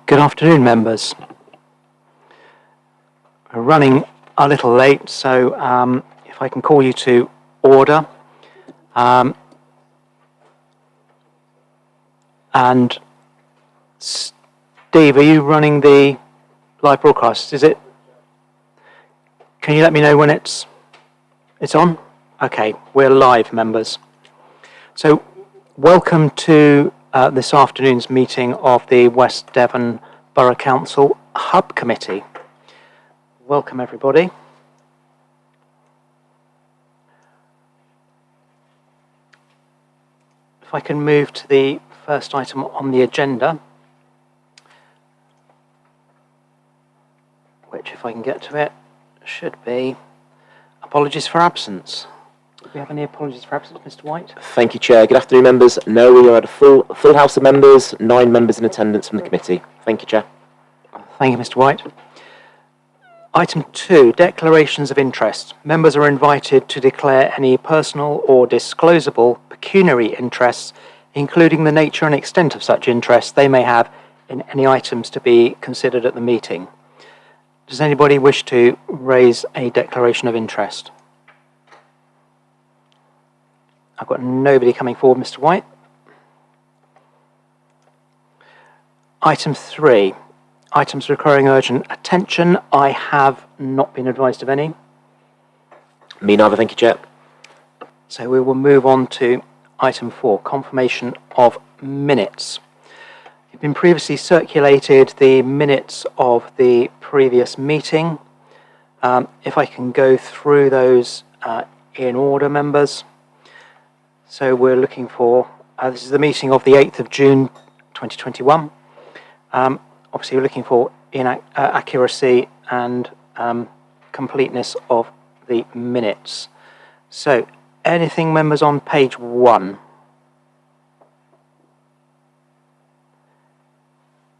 Good afternoon, members. We're running a little late, so if I can call you to order. And Steve, are you running the live broadcast? Is it? Can you let me know when it's on? Okay, we're live, members. So, welcome to this afternoon's meeting of the West Devon Borough Council Hub Committee. Welcome, everybody. If I can move to the first item on the agenda, which, if I can get to it, should be apologies for absence. Do we have any apologies for absence, Mr. White? Thank you, Chair. Good afternoon, members. No, we are at a full house of members, 9 members in attendance from the committee. Thank you, Chair. Thank you, Mr. White. Item 2, declarations of interest. Members are invited to declare any personal or disclosable pecuniary interests, including the nature and extent of such interests they may have in any items to be considered at the meeting. Does anybody wish to raise a declaration of interest? I've got nobody coming forward, Mr. White. Item 3, items requiring urgent attention. I have not been advised of any. Me neither, thank you, Chair. So we will move on to item 4, confirmation of minutes. You've been previously circulated the minutes of the previous meeting. If I can go through those in order, members. So we're looking for, this is the meeting of the 8th of June 2021. Obviously we're looking for accuracy and completeness of the minutes. So anything, members, on page 1?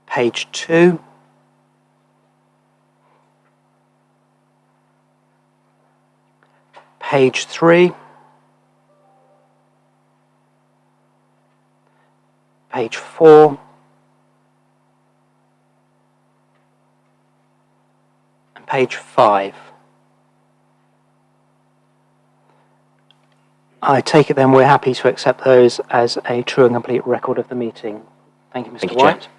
Page 2? Page 3? Page 4, and page 5. I take it then we're happy to accept those as a true and complete record of the meeting. Thank you, Mr. White. Chair.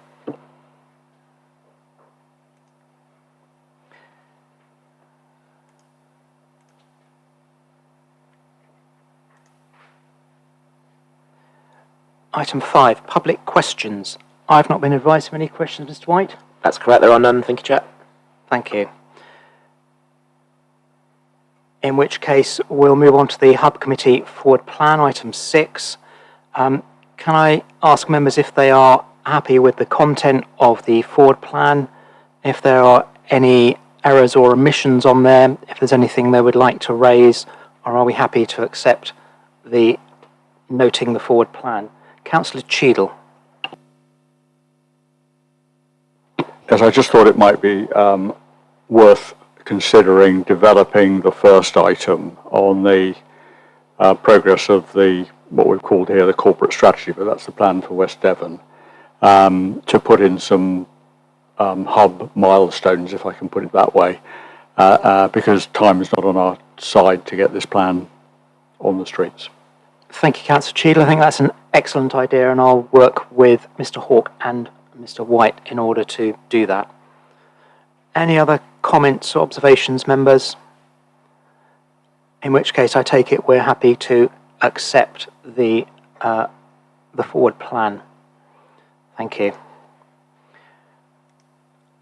Item 5, public questions. I've not been advised of any questions, Mr. White. That's correct, there are none. Thank you, Chair. Thank you. In which case, we'll move on to the Hub Committee Forward Plan, item 6. Can I ask members if they are happy with the content of the Forward Plan, if there are any errors or omissions on there, if there's anything they would like to raise, or are we happy to accept the noting the Forward Plan? Councillor Cheadle. Yes, I just thought it might be worth considering developing the first item on the progress of what we've called here the corporate strategy, but that's the plan for West Devon, to put in some hub milestones, if I can put it that way, because time is not on our side to get this plan on the streets. Thank you, Councillor Cheadle. I think that's an excellent idea, and I'll work with Mr. Hawke and Mr. White in order to do that. Any other comments or observations, members? In which case, I take it we're happy to accept the forward plan. Thank you.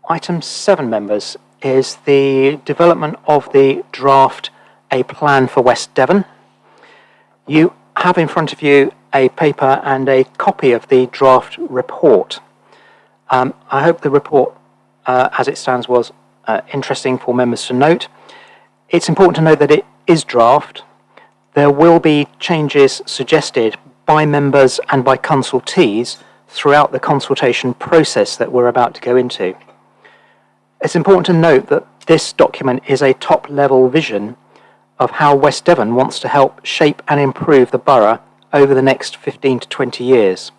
Item 7, members, is the development of the draft A Plan for West Devon. You have in front of you a paper and a copy of the draft report. I hope the report, as it stands, was interesting for members to note. It's important to note that it is draft. There will be changes suggested by members and by consultees throughout the consultation process that we're about to go into. It's important to note that this document is a top-level vision of how West Devon wants to help shape and improve the borough over the next 15 to 20 years.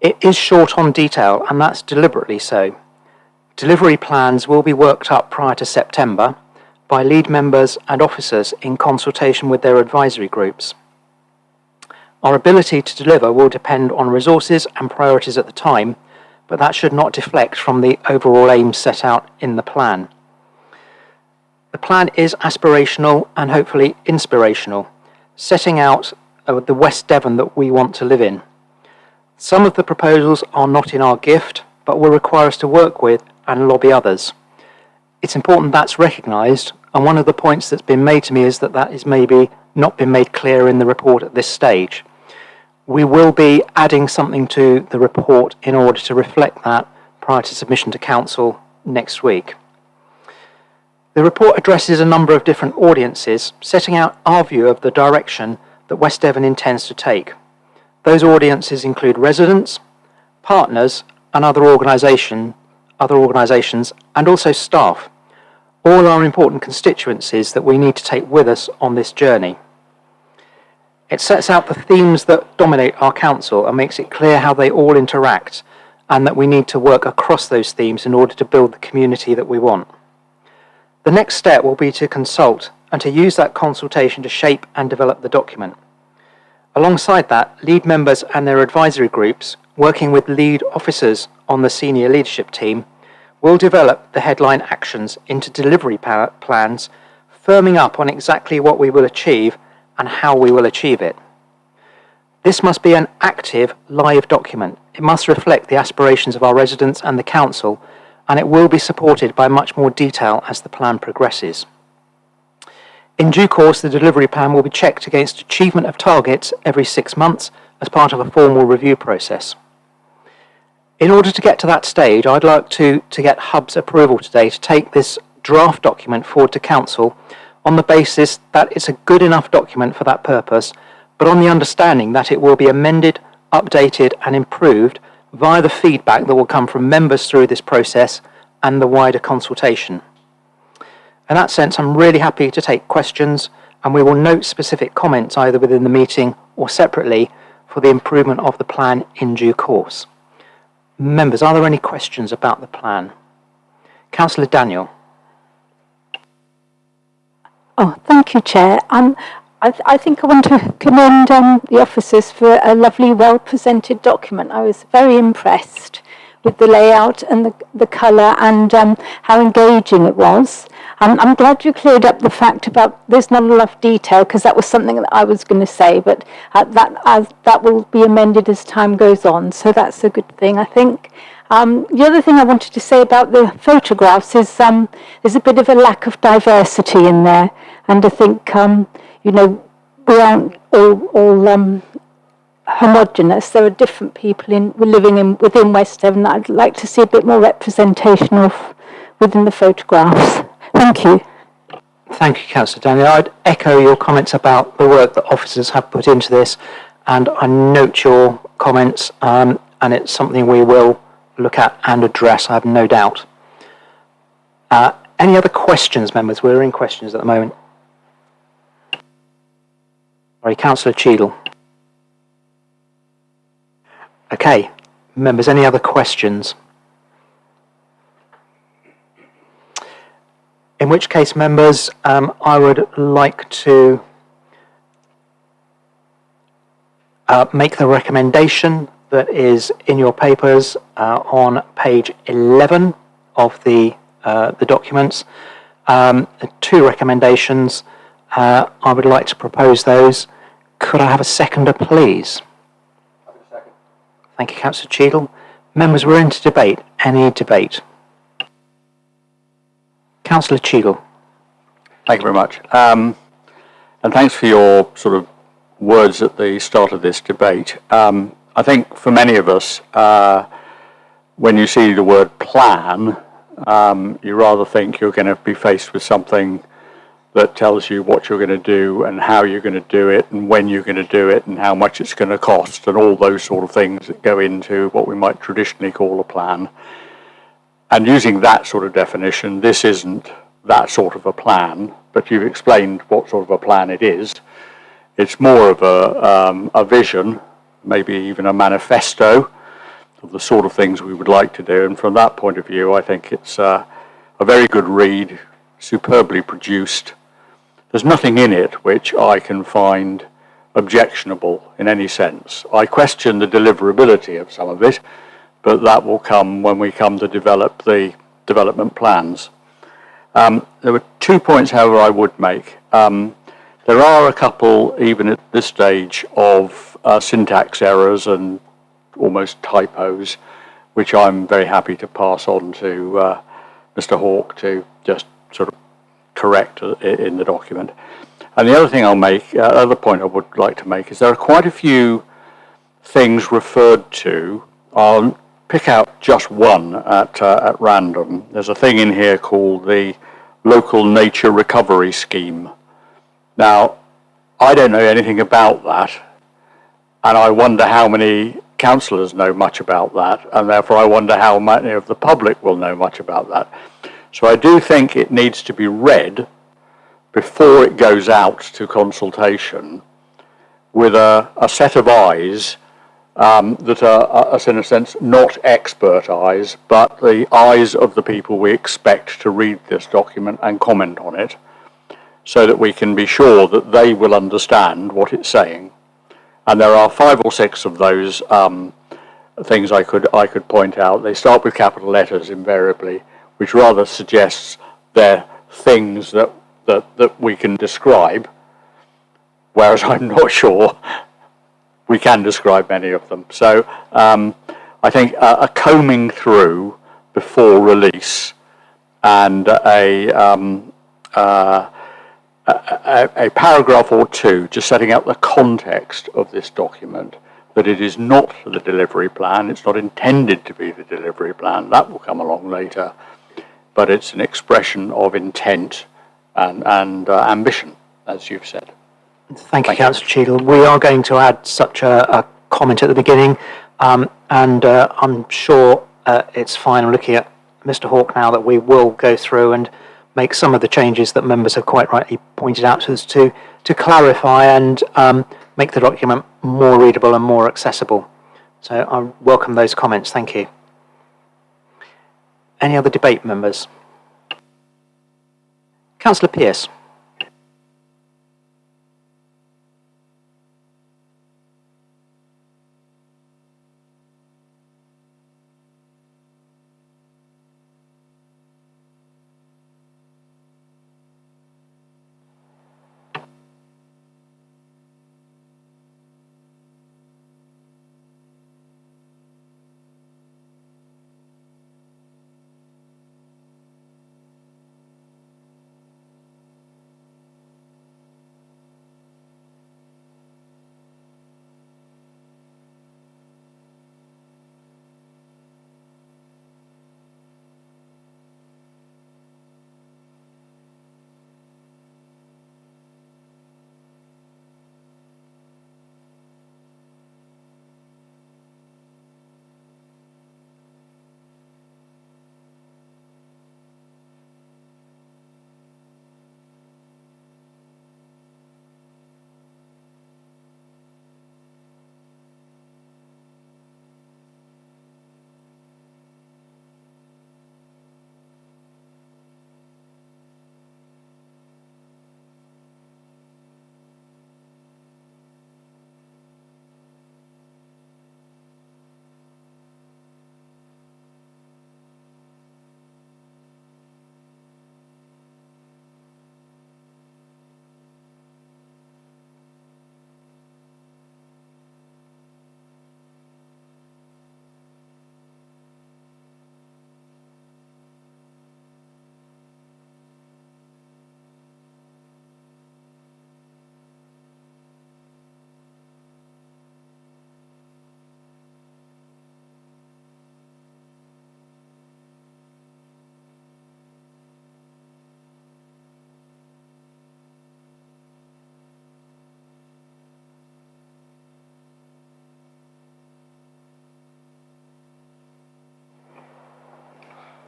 It is short on detail, and that's deliberately so. Delivery plans will be worked up prior to September by lead members and officers in consultation with their advisory groups. Our ability to deliver will depend on resources and priorities at the time, but that should not deflect from the overall aims set out in the plan. The plan is aspirational and hopefully inspirational, setting out the West Devon that we want to live in. Some of the proposals are not in our gift, but will require us to work with and lobby others. It's important that's recognised, and one of the points that's been made to me is that that is maybe not been made clear in the report at this stage. We will be adding something to the report in order to reflect that prior to submission to Council next week. The report addresses a number of different audiences, setting out our view of the direction that West Devon intends to take. Those audiences include residents, partners, and other organisations, and also staff. All are important constituencies that we need to take with us on this journey. It sets out the themes that dominate our council and makes it clear how they all interact, and that we need to work across those themes in order to build the community that we want. The next step will be to consult and to use that consultation to shape and develop the document. Alongside that, lead members and their advisory groups, working with lead officers on the senior leadership team, will develop the headline actions into delivery plans, firming up on exactly what we will achieve and how we will achieve it. This must be an active, live document. It must reflect the aspirations of our residents and the council, and it will be supported by much more detail as the plan progresses. In due course, the delivery plan will be checked against achievement of targets every 6 months as part of a formal review process. In order to get to that stage, I'd like to get Hub's approval today to take this draft document forward to Council on the basis that it's a good enough document for that purpose, but on the understanding that it will be amended, updated and improved via the feedback that will come from members through this process and the wider consultation. In that sense, I'm really happy to take questions, and we will note specific comments either within the meeting or separately for the improvement of the plan in due course. Members, are there any questions about the plan? Councillor Daniel. Oh, thank you, Chair. I think I want to commend the officers for a lovely, well-presented document. I was very impressed with the layout and the colour and how engaging it was. I'm glad you cleared up the fact about there's not enough detail, because that was something that I was going to say, but that will be amended as time goes on, so that's a good thing, I think. The other thing I wanted to say about the photographs is there's a bit of a lack of diversity in there, and I think we aren't all homogenous. There are different people living within West Devon. I'd like to see a bit more representation of within the photographs. Thank you. Thank you, Councillor Daniel. I'd echo your comments about the work that officers have put into this, and I note your comments, and it's something we will look at and address, I have no doubt. Any other questions, members? We're in questions at the moment. Sorry, Councillor Cheadle. Okay, members, any other questions? In which case, members, I would like to make the recommendation that is in your papers on page 11 of the documents. Two recommendations. I would like to propose those. Could I have a seconder, please? Thank you, Councillor Cheadle. Members, we're into debate. Any debate? Councillor Cheadle. Thank you very much. And thanks for your sort of words at the start of this debate. I think for many of us, when you see the word plan, you rather think you're going to be faced with something that tells you what you're going to do and how you're going to do it and when you're going to do it and how much it's going to cost and all those sort of things that go into what we might traditionally call a plan. And using that sort of definition, this isn't that sort of a plan, but you've explained what sort of a plan it is. It's more of a vision, maybe even a manifesto of the sort of things we would like to do. And from that point of view, I think it's a very good read, superbly produced. There's nothing in it which I can find objectionable in any sense. I question the deliverability of some of it, but that will come when we come to develop the development plans. There were 2 points, however, I would make. There are a couple, even at this stage, of syntax errors and almost typos, which I'm very happy to pass on to Mr. Hawke to just sort of correct in the document. And the other thing other point I would like to make is there are quite a few things referred to. I'll pick out just one at random. There's a thing in here called the Local Nature Recovery Scheme. Now, I don't know anything about that, and I wonder how many councillors know much about that, and therefore I wonder how many of the public will know much about that. So I do think it needs to be read before it goes out to consultation with a set of eyes that are, in a sense, not expert eyes, but the eyes of the people we expect to read this document and comment on it, so that we can be sure that they will understand what it's saying. And there are 5 or 6 of those things I could point out. They start with capital letters invariably, which rather suggests they're things that we can describe, whereas I'm not sure we can describe many of them. So I think a combing through before release and a paragraph or two just setting out the context of this document, that it is not the delivery plan, it's not intended to be the delivery plan, that will come along later, but it's an expression of intent and ambition, as you've said. Thank you, Councillor Cheadle. We are going to add such a comment at the beginning, and I'm sure it's fine looking at Mr. Hawke now that we will go through and make some of the changes that members have quite rightly pointed out to us to clarify and make the document more readable and more accessible. So I welcome those comments. Thank you. Any other debate, members? Councillor Pearce.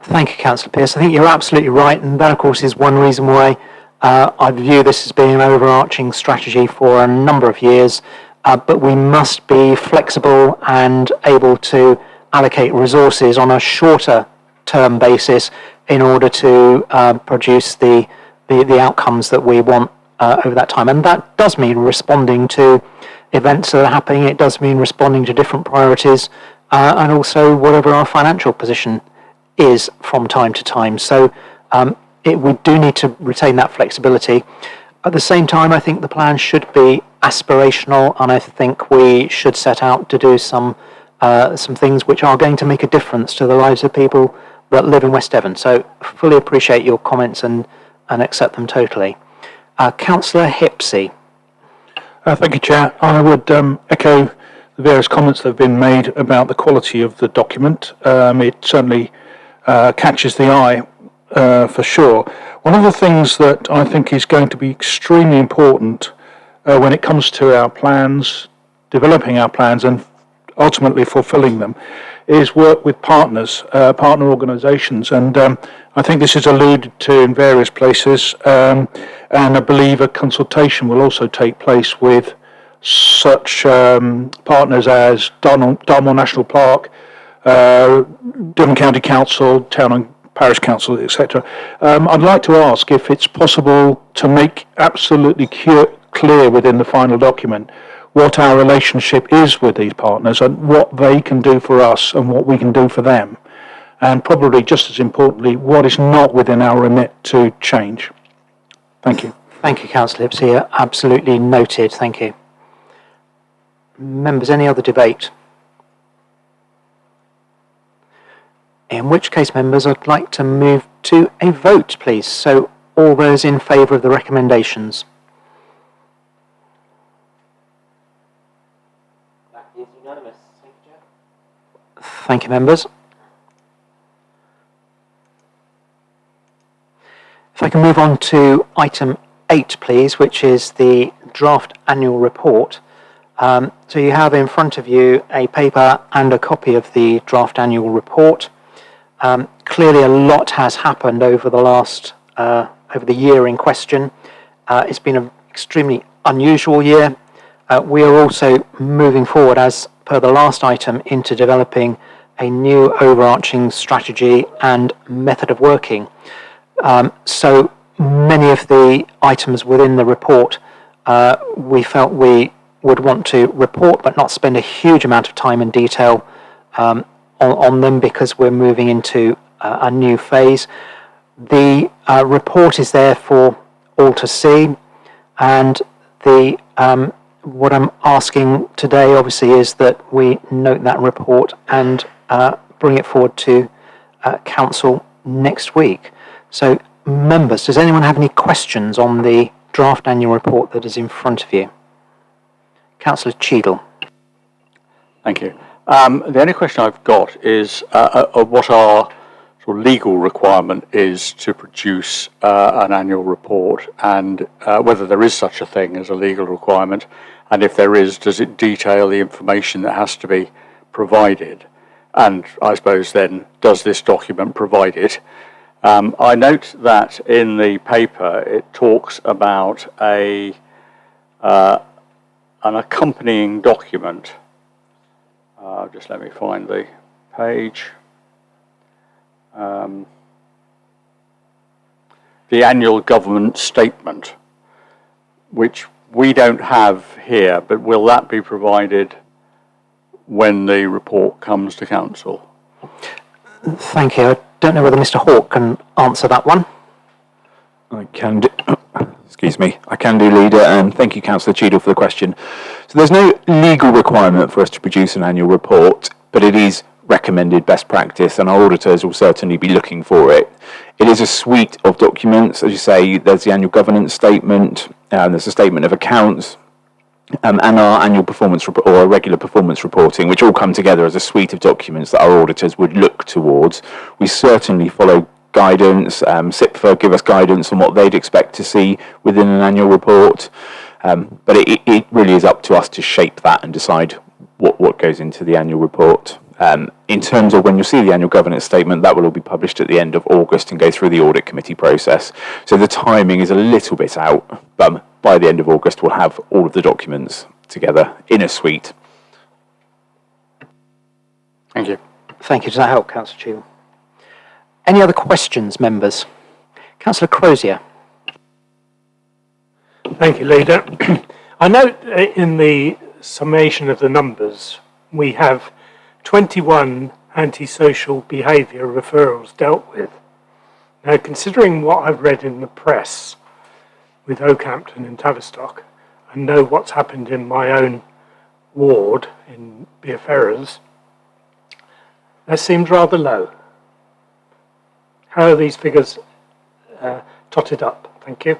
Thank you, Councillor Pearce. I think you're absolutely right, and that, of course, is one reason why I view this as being an overarching strategy for a number of years, but we must be flexible and able to allocate resources on a shorter term basis in order to produce the outcomes that we want over that time. And that does mean responding to events that are happening. It does mean responding to different priorities, and also whatever our financial position is from time to time. So we do need to retain that flexibility. At the same time, I think the plan should be aspirational, and I think we should set out to do some things which are going to make a difference to the lives of people that live in West Devon. So fully appreciate your comments and accept them totally. Councillor Hipsey. Thank you, Chair. I would echo the various comments that have been made about the quality of the document. It certainly catches the eye for sure. One of the things that I think is going to be extremely important when it comes to our plans, developing our plans and ultimately fulfilling them, is work with partners, partner organisations, and I think this is alluded to in various places, and I believe a consultation will also take place with such partners as Dartmoor National Park, Devon County Council, Town and Parish Council, etc. I'd like to ask if it's possible to make absolutely clear within the final document what our relationship is with these partners and what they can do for us and what we can do for them. And probably just as importantly, what is not within our remit to change. Thank you. Thank you, Councillor Hipsey. Absolutely noted. Thank you. Members, any other debate? In which case, members, I'd like to move to a vote, please. So all those in favour of the recommendations? That is unanimous. Thank you, Chair. Thank you, members. If I can move on to item 8, please, which is the draft annual report. So you have in front of you a paper and a copy of the draft annual report. Clearly a lot has happened over the year in question. It's been an extremely unusual year. We are also moving forward, as per the last item, into developing a new overarching strategy and method of working. So many of the items within the report we felt we would want to report but not spend a huge amount of time and detail on them because we're moving into a new phase. The report is there for all to see, and what I'm asking today obviously is that we note that report and bring it forward to Council next week. So members, does anyone have any questions on the draft annual report that is in front of you? Councillor Cheadle. Thank you. The only question I've got is what our sort of legal requirement is to produce an annual report, and whether there is such a thing as a legal requirement, and if there is, does it detail the information that has to be provided? And I suppose then, does this document provide it? I note that in the paper it talks about an accompanying document. Just let me find the page. The annual government statement, which we don't have here, but will that be provided when the report comes to Council? Thank you. I don't know whether Mr. Hawke can answer that one. I can do, excuse me, I can do, Leader, and thank you, Councillor Cheadle, for the question. So there's no legal requirement for us to produce an annual report, but it is recommended best practice, and our auditors will certainly be looking for it. It is a suite of documents. As you say, there's the annual governance statement, there's a statement of accounts, and our annual performance report, or regular performance reporting, which all come together as a suite of documents that our auditors would look towards. We certainly follow guidance. SIPFA give us guidance on what they'd expect to see within an annual report, but it really is up to us to shape that and decide what goes into the annual report. In terms of when you'll see the annual governance statement, that will all be published at the end of August and go through the audit committee process. So the timing is a little bit out, but by the end of August, we'll have all of the documents together in a suite. Thank you. Thank you. Does that help, Councillor Cheadle? Any other questions, members? Councillor Crozier. Thank you, Leader. I note in the summation of the numbers, we have 21 antisocial behaviour referrals dealt with. Now, considering what I've read in the press with Oakhampton and Tavistock, and know what's happened in my own ward in Beerferrers, that seems rather low. How are these figures totted up? Thank you.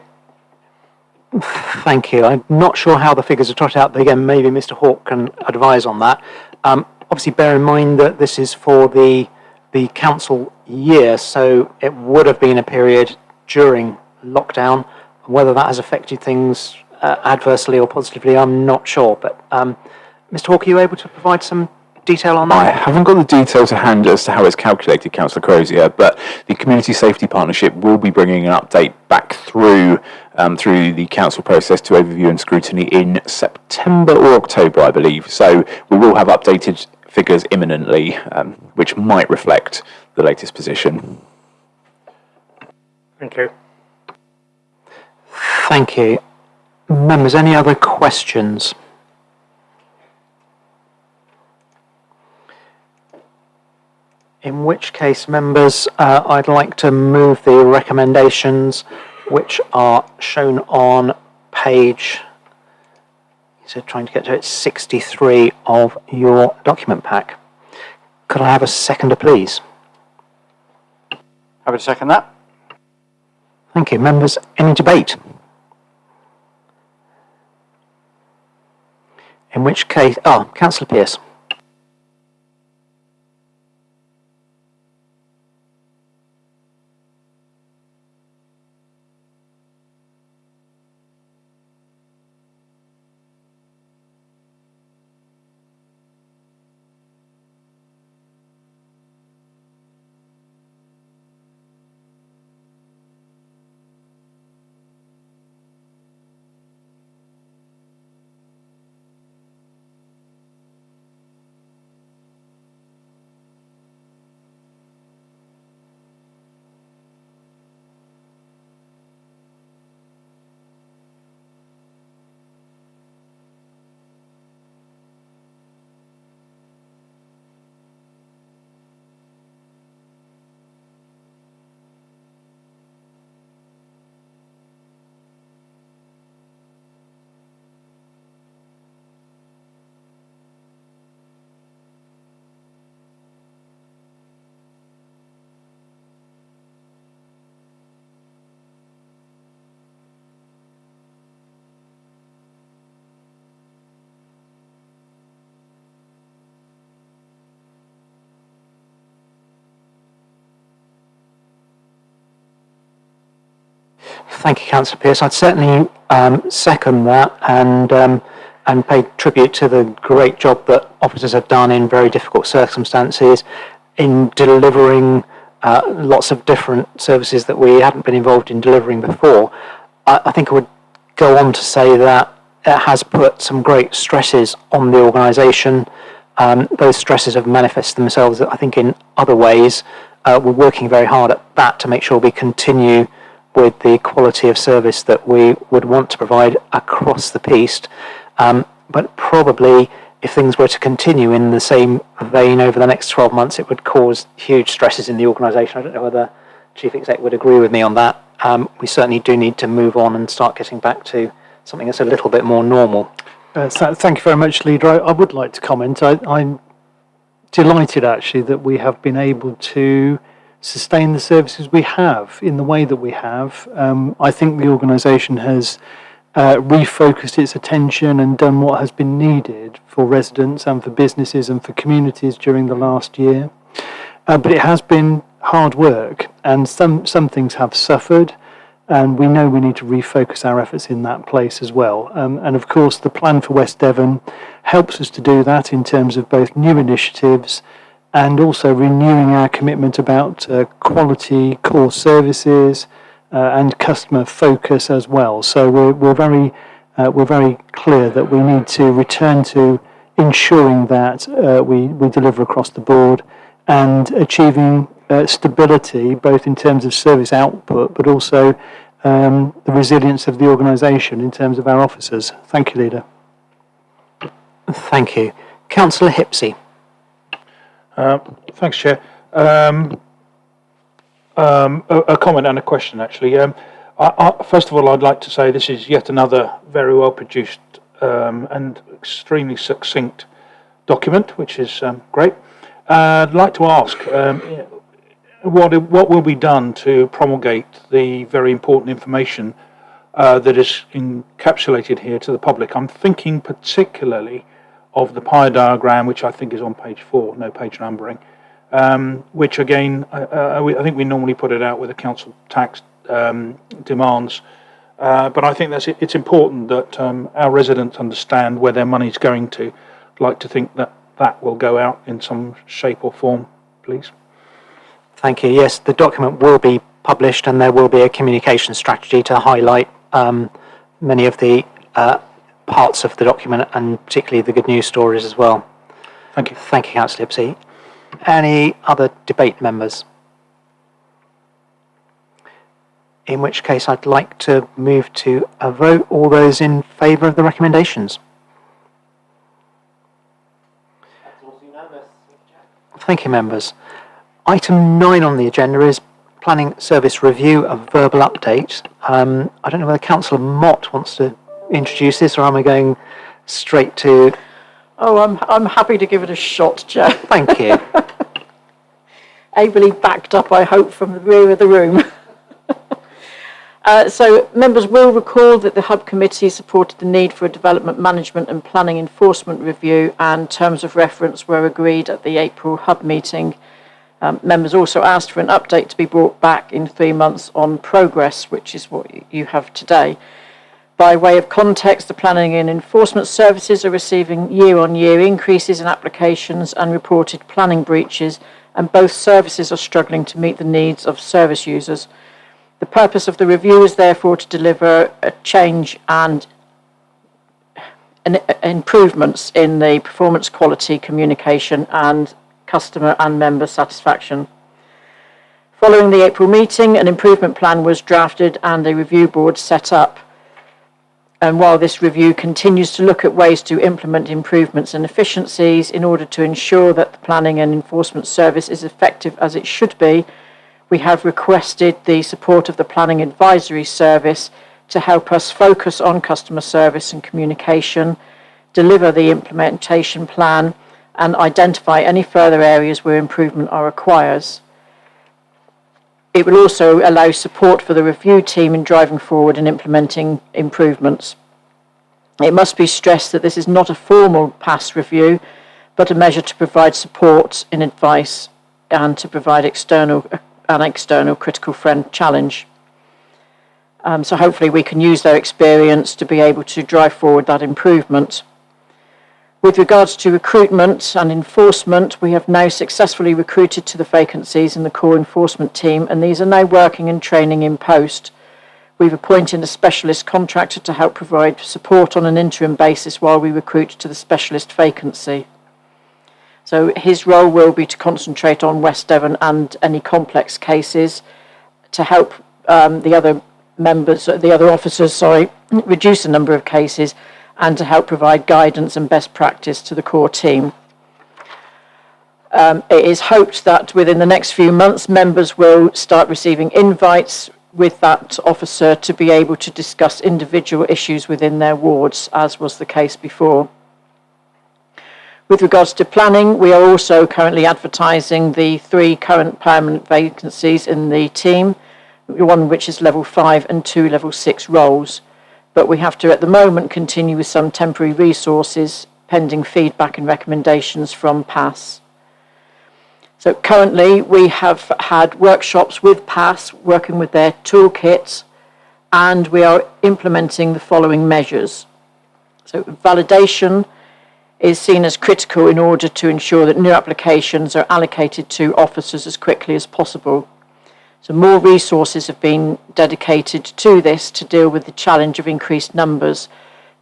Thank you. I'm not sure how the figures are trotted out, but again, maybe Mr. Hawke can advise on that. Obviously, bear in mind that this is for the council year, so it would have been a period during lockdown. Whether that has affected things adversely or positively, I'm not sure. But Mr. Hawke, are you able to provide some detail on I that? haven't got the detail to hand as to how it's calculated, Councillor Crozier, but the Community Safety Partnership will be bringing an update back through the council process to overview and scrutiny in September or October, I believe. So we will have updated figures imminently, which might reflect the latest position. Thank you. Thank you. Members, any other questions? In which case, members, I'd like to move the recommendations which are shown on page, so trying to get to it, 63 of your document pack. Could I have a seconder, please? Happy to second that. Thank you. Members, any debate? In which case, Councillor Pearce. Thank you, Councillor Pearce. I'd certainly second that and pay tribute to the great job that officers have done in very difficult circumstances in delivering lots of different services that we hadn't been involved in delivering before. I think I would go on to say that it has put some great stresses on the organisation. Those stresses have manifested themselves, I think, in other ways. We're working very hard at that to make sure we continue with the quality of service that we would want to provide across the piece. But probably, if things were to continue in the same vein over the next 12 months, it would cause huge stresses in the organisation. I don't know whether Chief Exec would agree with me on that. We certainly do need to move on and start getting back to something that's a little bit more normal. Thank you very much, Leader. I would like to comment. I'm delighted, actually, that we have been able to sustain the services we have in the way that we have. I think the organisation has refocused its attention and done what has been needed for residents and for businesses and for communities during the last year. But it has been hard work, and some things have suffered, and we know we need to refocus our efforts in that place as well. And of course, the plan for West Devon helps us to do that in terms of both new initiatives, and also renewing our commitment about quality core services and customer focus as well. So we're very clear that we need to return to ensuring that we deliver across the board and achieving stability, both in terms of service output, but also the resilience of the organisation in terms of our officers. Thank you, Leader. Thank you. Councillor Hipsey. Thanks, Chair. A comment and a question, actually. First of all, I'd like to say this is yet another very well produced and extremely succinct document, which is great. I'd like to ask what will be done to promulgate the very important information that is encapsulated here to the public. I'm thinking particularly of the pie diagram, which I think is on page 4, no page numbering, which again, I think we normally put it out with the council tax demands, but I think it's important that our residents understand where their money's going to. I'd like to think that will go out in some shape or form, please. Thank you. Yes, the document will be published and there will be a communication strategy to highlight many of the parts of the document and particularly the good news stories as well. Thank you. Thank you, Councillor Hipsey. Any other debate members? In which case I'd like to move to a vote. All those in favour of the recommendations? Thank you, members. Item 9 on the agenda is Planning Service Review, a verbal update. I don't know whether Councillor Mott wants to introduce this, or am I going straight to... Oh, I'm happy to give it a shot, Joe. Thank you. Ably backed up, I hope, from the rear of the room. So members will recall that the Hub Committee supported the need for a development management and planning enforcement review, and terms of reference were agreed at the April Hub meeting. Members also asked for an update to be brought back in 3 months on progress, which is what you have today. By way of context, the planning and enforcement services are receiving year-on-year increases in applications and reported planning breaches, and both services are struggling to meet the needs of service users. The purpose of the review is therefore to deliver a change and improvements in the performance, quality, communication and customer and member satisfaction. Following the April meeting, an improvement plan was drafted and a review board set up. And while this review continues to look at ways to implement improvements and efficiencies in order to ensure that the planning and enforcement service is effective as it should be, we have requested the support of the Planning Advisory Service to help us focus on customer service and communication, deliver the implementation plan, and identify any further areas where improvement are required. It will also allow support for the review team in driving forward and implementing improvements. It must be stressed that this is not a formal PAS review, but a measure to provide support in advice and to provide external critical friend challenge. So hopefully we can use their experience to be able to drive forward that improvement. With regards to recruitment and enforcement, we have now successfully recruited to the vacancies in the core enforcement team, and these are now working and training in post. We've appointed a specialist contractor to help provide support on an interim basis while we recruit to the specialist vacancy. So his role will be to concentrate on West Devon and any complex cases, to help the other officers, reduce the number of cases, and to help provide guidance and best practice to the core team. It is hoped that within the next few months, members will start receiving invites with that officer to be able to discuss individual issues within their wards, as was the case before. With regards to planning, we are also currently advertising the 3 current permanent vacancies in the team, one which is level 5 and 2 level 6 roles. But we have to, at the moment, continue with some temporary resources pending feedback and recommendations from PAS. So currently we have had workshops with PAS working with their toolkits, and we are implementing the following measures. So validation is seen as critical in order to ensure that new applications are allocated to officers as quickly as possible. So more resources have been dedicated to this to deal with the challenge of increased numbers,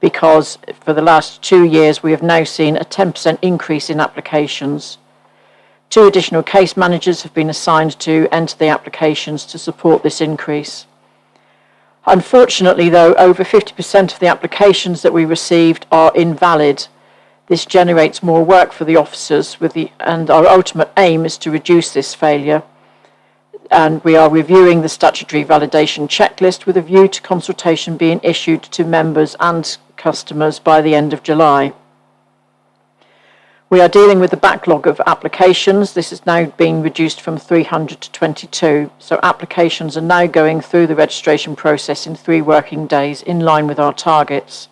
because for the last 2 years we have now seen a 10% increase in applications. 2 additional case managers have been assigned to enter the applications to support this increase. Unfortunately, though, over 50% of the applications that we received are invalid. This generates more work for the officers, and our ultimate aim is to reduce this failure. And we are reviewing the statutory validation checklist with a view to consultation being issued to members and customers by the end of July. We are dealing with the backlog of applications. This is now being reduced from 300 to 22. So applications are now going through the registration process in 3 working days, in line with our targets.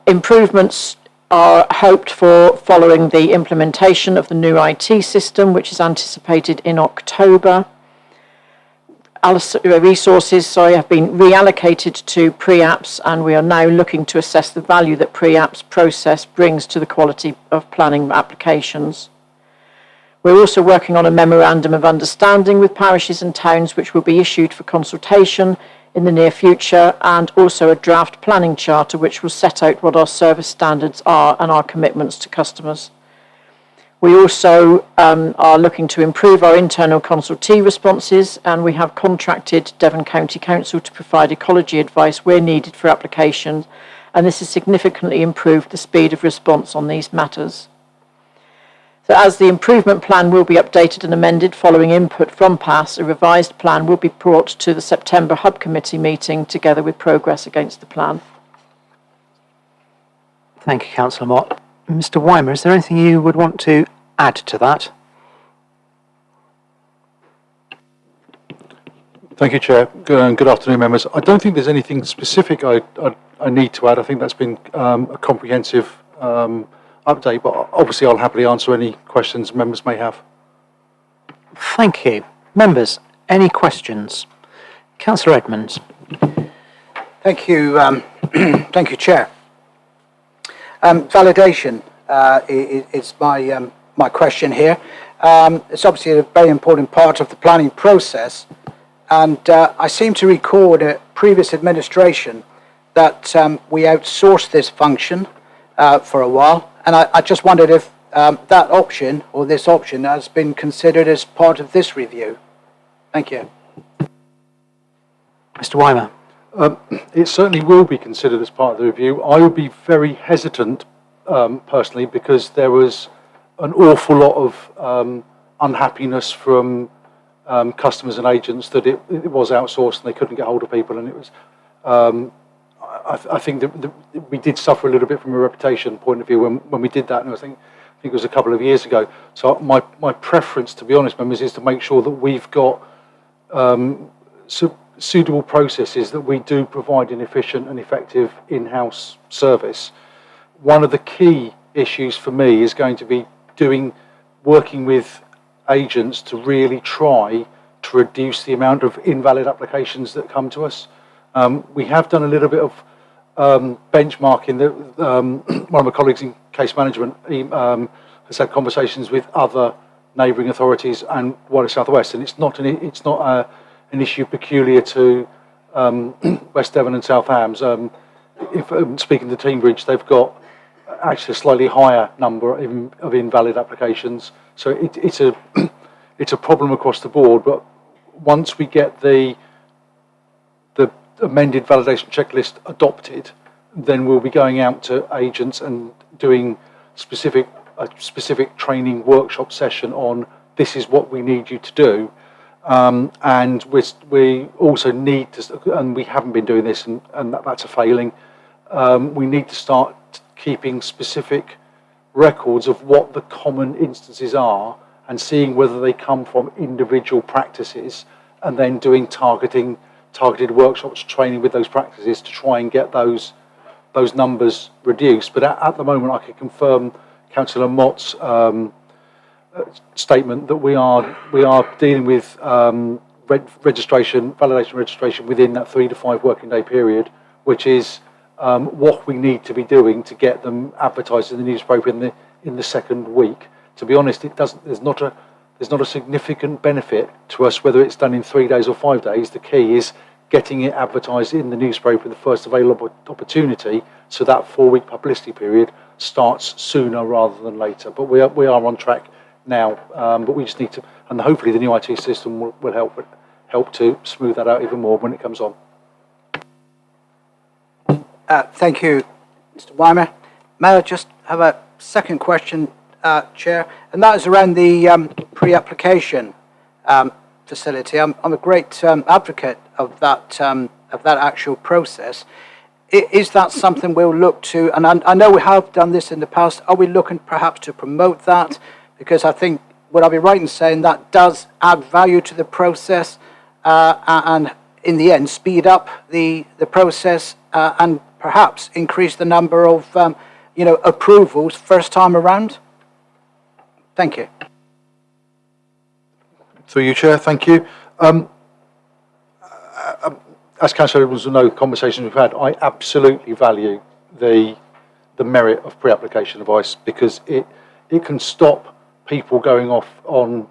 Improvements are hoped for following the implementation of the new IT system, which is anticipated in October. Resources have been reallocated to pre-apps, and we are now looking to assess the value that pre-apps process brings to the quality of planning applications. We're also working on a memorandum of understanding with parishes and towns, which will be issued for consultation in the near future, and also a draft planning charter which will set out what our service standards are and our commitments to customers. We also are looking to improve our internal consultee responses, and we have contracted Devon County Council to provide ecology advice where needed for applications, and this has significantly improved the speed of response on these matters. So as the improvement plan will be updated and amended following input from PASS, a revised plan will be brought to the September Hub Committee meeting together with progress against the plan. Thank you, Councillor Mott. Mr. Weimer, is there anything you would want to add to that? Thank you, Chair. Good afternoon, members. I don't think there's anything specific I need to add. I think that's been a comprehensive update, but obviously I'll happily answer any questions members may have. Thank you. Members, any questions? Councillor Edmonds. Thank you, thank you, Chair. Validation is my question here. It's obviously a very important part of the planning process, and I seem to recall a previous administration that we outsourced this function for a while, and I just wondered if that option or this option has been considered as part of this review. Thank you. Mr. Weimer. It certainly will be considered as part of the review. I would be very hesitant personally, because there was an awful lot of unhappiness from customers and agents that it was outsourced and they couldn't get hold of people, and it was I think that we did suffer a little bit from a reputation point of view when we did that, and I think it was a couple of years ago. So my preference, to be honest, members, is to make sure that we've got suitable processes, that we do provide an efficient and effective in-house service. One of the key issues for me is going to be working with agents to really try to reduce the amount of invalid applications that come to us. We have done a little bit of benchmarking. One of my colleagues in case management has had conversations with other neighbouring authorities and wider South West, and it's not an issue peculiar to West Devon and South Hams. If speaking to Teambridge, they've got actually a slightly higher number of invalid applications. So it's a problem across the board. But once we get the amended validation checklist adopted, then we'll be going out to agents and doing a specific training workshop session on this is what we need you to do. And we also need to, and we haven't been doing this, and that's a failing. We need to start keeping specific records of what the common instances are and seeing whether they come from individual practices, and then doing targeted workshops, training with those practices to try and get those numbers reduced. But at the moment, I can confirm Councillor Mott's statement that we are dealing with validation registration within that 3 to 5 working day period, which is what we need to be doing to get them advertised in the newspaper in the second week. To be honest, it doesn't. There's not a significant benefit to us whether it's done in 3 days or 5 days. The key is getting it advertised in the newspaper the first available opportunity, so that 4-week publicity period starts sooner rather than later. But we are on track now. But we just need to, and hopefully the new IT system will help to smooth that out even more when it comes on. Thank you, Mr. Weimer. May I just have a second question, Chair, and that is around the pre-application facility. I'm a great advocate of that actual process. Is that something we'll look to? And I know we have done this in the past. Are we looking perhaps to promote that? Because I think, would I be right in saying that does add value to the process and in the end speed up the process and perhaps increase the number of approvals first time around? Thank you. Through you, Chair, thank you. As Councillor will know, conversations we've had, I absolutely value the merit of pre-application advice, because it can stop people going off on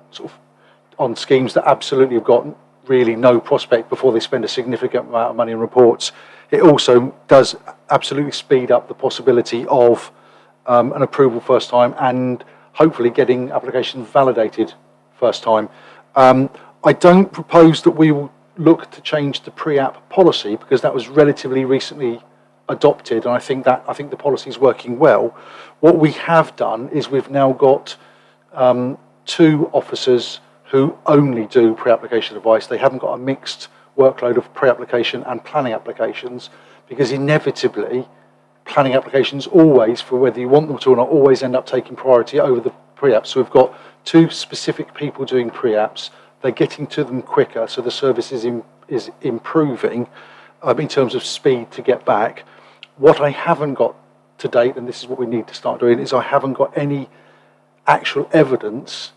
on schemes that absolutely have got really no prospect before they spend a significant amount of money on reports. It also does absolutely speed up the possibility of an approval first time and hopefully getting applications validated first time. I don't propose that we will look to change the pre-app policy, because that was relatively recently adopted, and I think the policy is working well. What we have done is we've now got 2 officers who only do pre-application advice. They haven't got a mixed workload of pre-application and planning applications, because inevitably planning applications always, for whether you want them to or not, always end up taking priority over the pre-apps. So we've got 2 specific people doing pre-apps. They're getting to them quicker, so the service is improving in terms of speed to get back. What I haven't got to date, and this is what we need to start doing, is I haven't got any actual evidence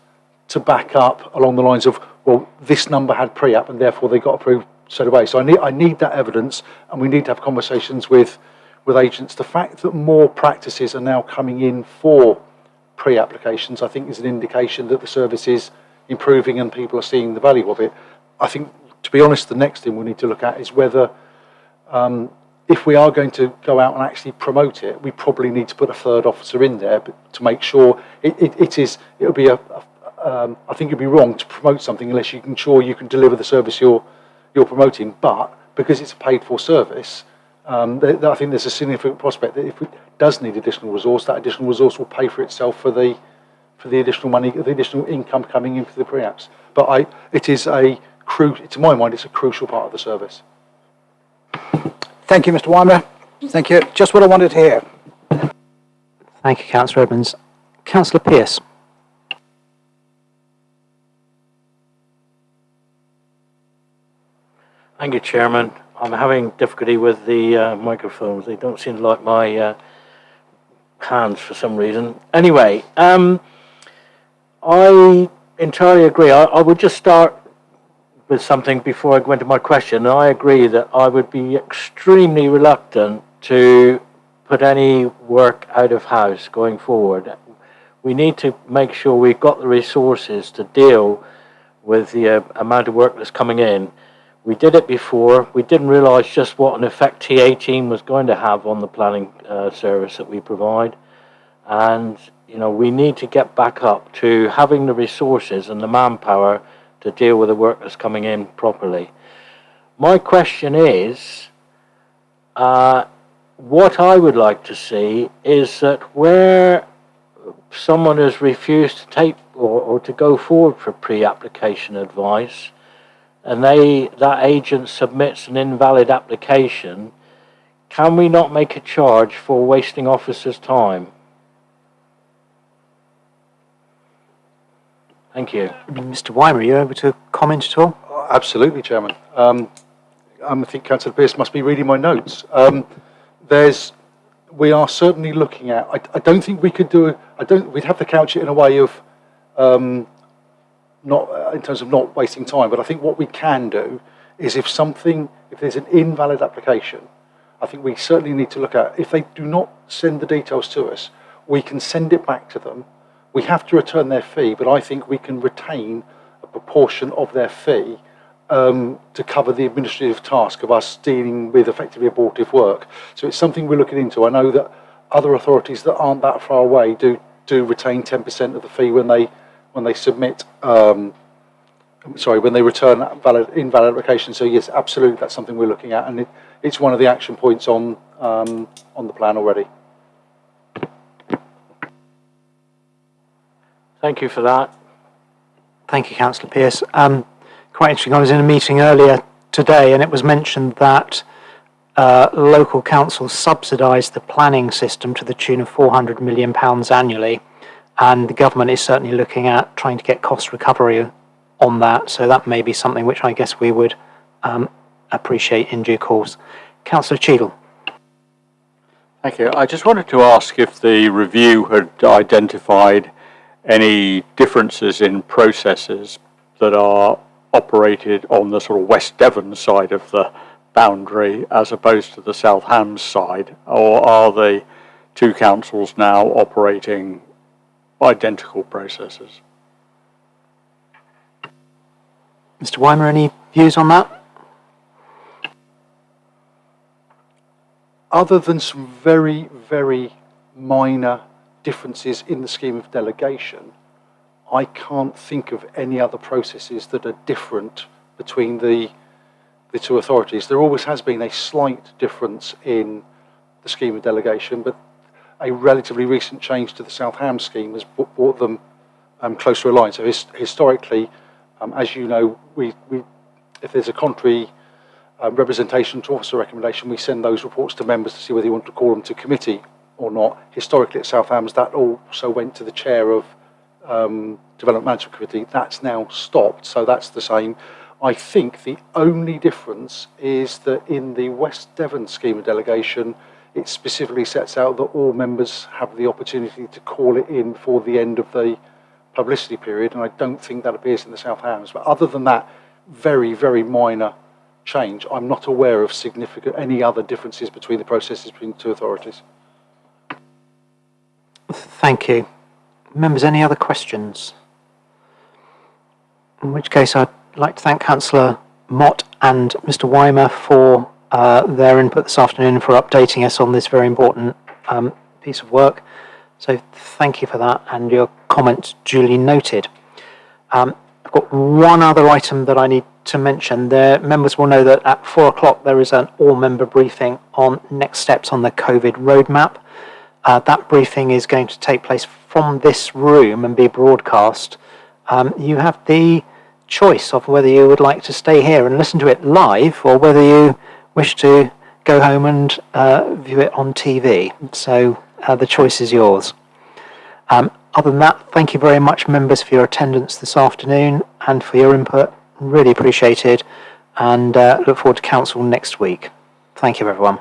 to back up along the lines of, well, this number had pre-app and therefore they got approved straight away. So I need that evidence, and we need to have conversations with agents. The fact that more practices are now coming in for pre-applications, I think, is an indication that the service is improving and people are seeing the value of it. I think, to be honest, the next thing we need to look at is whether, if we are going to go out and actually promote it, we probably need to put a 3rd officer in there to make sure I think it'd be wrong to promote something unless you can ensure you can deliver the service you're promoting. But because it's a paid-for service, I think there's a significant prospect that if it does need additional resource, that additional resource will pay for itself for the additional money, the additional income coming in for the pre-apps. But to my mind, it's a crucial part of the service. Thank you, Mr. Weimer. Thank you. Just what I wanted to hear. Thank you, Councillor Edmonds. Councillor Pearce. Thank you, Chairman. I'm having difficulty with the microphones. They don't seem to like my hands for some reason. Anyway, I entirely agree. I would just start with something before I go into my question. And I agree that I would be extremely reluctant to put any work out of house going forward. We need to make sure we've got the resources to deal with the amount of work that's coming in. We did it before. We didn't realise just what an effect T18 was going to have on the planning service that we provide. And, we need to get back up to having the resources and the manpower to deal with the work that's coming in properly. My question is, what I would like to see is that where someone has refused to take or to go forward for pre-application advice, and that agent submits an invalid application, can we not make a charge for wasting officers' time? Thank you. Mr. Weimer, are you able to comment at all? Absolutely, Chairman. I think Councillor Pearce must be reading my notes. We are certainly looking at. I don't think we could do. We'd have to couch it in a way of not in terms of not wasting time. But I think what we can do is if there's an invalid application, I think we certainly need to look at, if they do not send the details to us, we can send it back to them. We have to return their fee, but I think we can retain a proportion of their fee to cover the administrative task of us dealing with effectively abortive work. So it's something we're looking into. I know that other authorities that aren't that far away do retain 10% of the fee when they submit. When they return invalid application. So yes, absolutely, that's something we're looking at, and it's one of the action points on the plan already. Thank you for that. Thank you, Councillor Pearce. Quite interesting. I was in a meeting earlier today, and it was mentioned that local councils subsidise the planning system to the tune of £400 million annually, and the government is certainly looking at trying to get cost recovery on that. So that may be something which I guess we would appreciate in due course. Councillor Cheadle. Thank you. I just wanted to ask if the review had identified any differences in processes that are operated on the sort of West Devon side of the boundary as opposed to the South Hams side, or are the two councils now operating identical processes? Mr. Weimer, any views on that? Other than some very, very minor differences in the scheme of delegation, I can't think of any other processes that are different between the two authorities. There always has been a slight difference in the scheme of delegation, but a relatively recent change to the South Ham scheme has brought them closer aligned. So historically, as you know, we if there's a contrary representation to officer recommendation, we send those reports to members to see whether you want to call them to committee or not. Historically at South Hams, that also went to the chair of Development Management Committee. That's now stopped, so that's the same. I think the only difference is that in the West Devon scheme of delegation, it specifically sets out that all members have the opportunity to call it in for the end of the publicity period, and I don't think that appears in the South Hams. But other than that, very, very minor change. I'm not aware of any other differences between the processes between the two authorities. Thank you. Members, any other questions? In which case, I'd like to thank Councillor Mott and Mr. Weimer for their input this afternoon, for updating us on this very important piece of work. So thank you for that, and your comments duly noted. I've got one other item that I need to mention. The members will know that at 4 o'clock there is an all-member briefing on next steps on the COVID roadmap. That briefing is going to take place from this room and be broadcast. You have the choice of whether you would like to stay here and listen to it live, or whether you wish to go home and view it on TV. So the choice is yours. Other than that, thank you very much, members, for your attendance this afternoon and for your input. Really appreciated, and look forward to council next week. Thank you, everyone.